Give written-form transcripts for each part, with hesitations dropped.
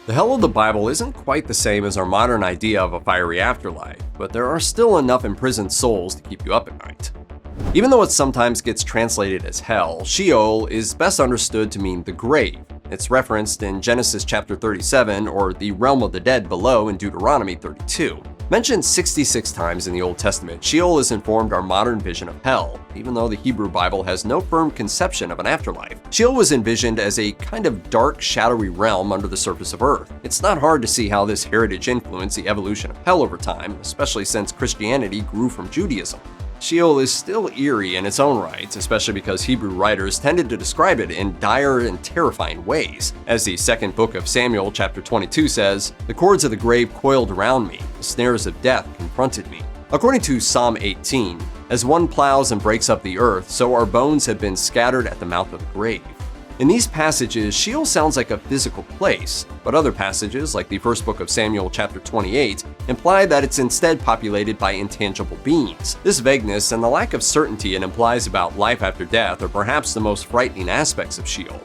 The hell of the Bible isn't quite the same as our modern idea of a fiery afterlife, but there are still enough imprisoned souls to keep you up at night. Even though it sometimes gets translated as hell, Sheol is best understood to mean the grave. It's referenced in Genesis chapter 37 or the realm of the dead below in Deuteronomy 32. Mentioned 66 times in the Old Testament, Sheol has informed our modern vision of hell, even though the Hebrew Bible has no firm conception of an afterlife. Sheol was envisioned as a kind of dark, shadowy realm under the surface of Earth. It's not hard to see how this heritage influenced the evolution of hell over time, especially since Christianity grew from Judaism. Sheol is still eerie in its own right, especially because Hebrew writers tended to describe it in dire and terrifying ways. As the second book of Samuel chapter 22 says, "The cords of the grave coiled around me, the snares of death confronted me." According to Psalm 18, "As one plows and breaks up the earth, so our bones have been scattered at the mouth of the grave." In these passages, Sheol sounds like a physical place, but other passages, like the first book of Samuel chapter 28, imply that it's instead populated by intangible beings. This vagueness and the lack of certainty it implies about life after death are perhaps the most frightening aspects of Sheol.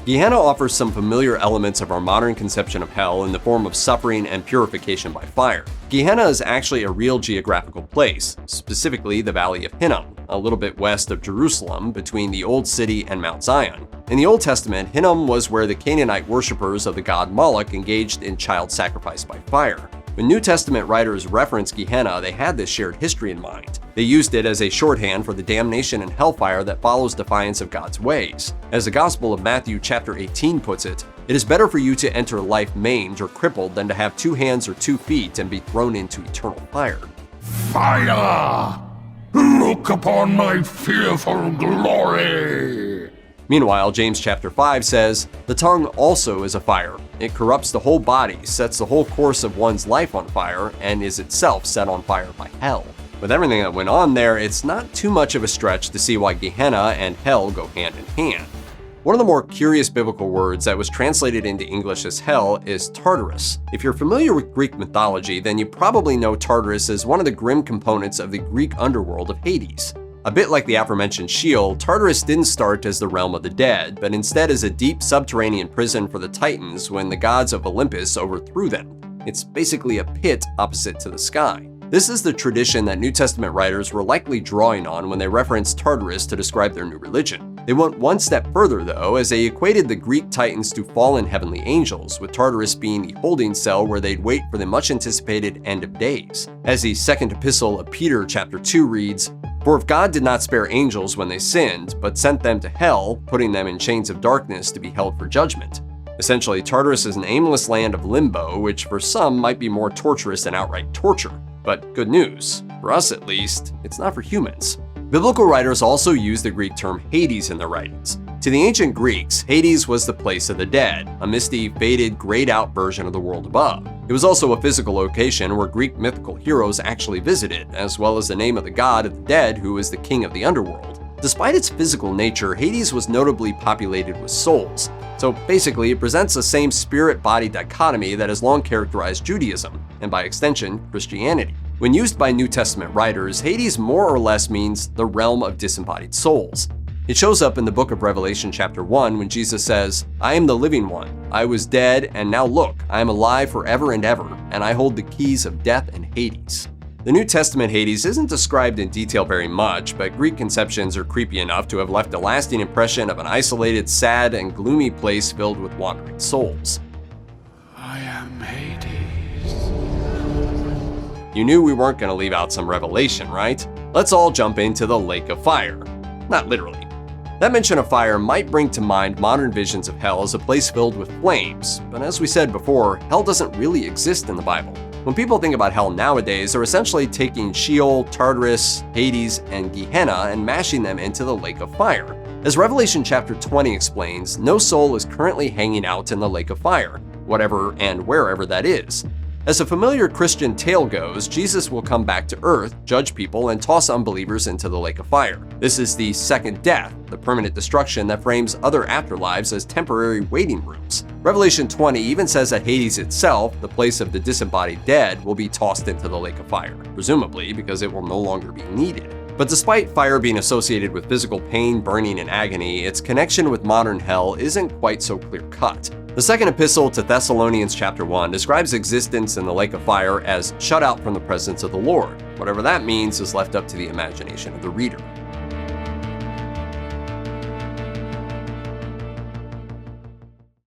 Gehenna offers some familiar elements of our modern conception of hell in the form of suffering and purification by fire. Gehenna is actually a real geographical place, specifically the Valley of Hinnom, a little bit west of Jerusalem between the Old City and Mount Zion. In the Old Testament, Hinnom was where the Canaanite worshippers of the god Moloch engaged in child sacrifice by fire. When New Testament writers referenced Gehenna, they had this shared history in mind. They used it as a shorthand for the damnation and hellfire that follows defiance of God's ways. As the Gospel of Matthew chapter 18 puts it, "It is better for you to enter life maimed or crippled than to have 2 hands or 2 feet and be thrown into eternal fire." Fire! Look upon my fearful glory! Meanwhile, James chapter 5 says, "The tongue also is a fire. It corrupts the whole body, sets the whole course of one's life on fire, and is itself set on fire by hell." With everything that went on there, it's not too much of a stretch to see why Gehenna and hell go hand in hand. One of the more curious biblical words that was translated into English as hell is Tartarus. If you're familiar with Greek mythology, then you probably know Tartarus as one of the grim components of the Greek underworld of Hades. A bit like the aforementioned Sheol, Tartarus didn't start as the realm of the dead, but instead as a deep subterranean prison for the Titans when the gods of Olympus overthrew them. It's basically a pit opposite to the sky. This is the tradition that New Testament writers were likely drawing on when they referenced Tartarus to describe their new religion. They went one step further, though, as they equated the Greek Titans to fallen heavenly angels, with Tartarus being the holding cell where they'd wait for the much-anticipated end of days. As the second epistle of Peter chapter 2 reads, "For if God did not spare angels when they sinned, but sent them to hell, putting them in chains of darkness to be held for judgment." Essentially, Tartarus is an aimless land of limbo, which for some might be more torturous than outright torture. But good news, for us at least, it's not for humans. Biblical writers also use the Greek term Hades in their writings. To the ancient Greeks, Hades was the place of the dead, a misty, faded, grayed-out version of the world above. It was also a physical location where Greek mythical heroes actually visited, as well as the name of the god of the dead who is the king of the underworld. Despite its physical nature, Hades was notably populated with souls. So basically, it presents the same spirit-body dichotomy that has long characterized Judaism, and by extension, Christianity. When used by New Testament writers, Hades more or less means the realm of disembodied souls. It shows up in the book of Revelation chapter 1 when Jesus says, "I am the living one. I was dead, and now look, I am alive forever and ever, and I hold the keys of death and Hades." The New Testament Hades isn't described in detail very much, but Greek conceptions are creepy enough to have left a lasting impression of an isolated, sad, and gloomy place filled with wandering souls. I am Hades. You knew we weren't going to leave out some revelation, right? Let's all jump into the lake of fire. Not literally. That mention of fire might bring to mind modern visions of hell as a place filled with flames, but as we said before, hell doesn't really exist in the Bible. When people think about hell nowadays, they're essentially taking Sheol, Tartarus, Hades, and Gehenna and mashing them into the lake of fire. As Revelation chapter 20 explains, no soul is currently hanging out in the lake of fire, whatever and wherever that is. As a familiar Christian tale goes, Jesus will come back to earth, judge people, and toss unbelievers into the lake of fire. This is the second death, the permanent destruction that frames other afterlives as temporary waiting rooms. Revelation 20 even says that Hades itself, the place of the disembodied dead, will be tossed into the lake of fire, presumably because it will no longer be needed. But despite fire being associated with physical pain, burning, and agony, its connection with modern hell isn't quite so clear-cut. The second epistle to Thessalonians chapter 1 describes existence in the lake of fire as shut out from the presence of the Lord. Whatever that means is left up to the imagination of the reader.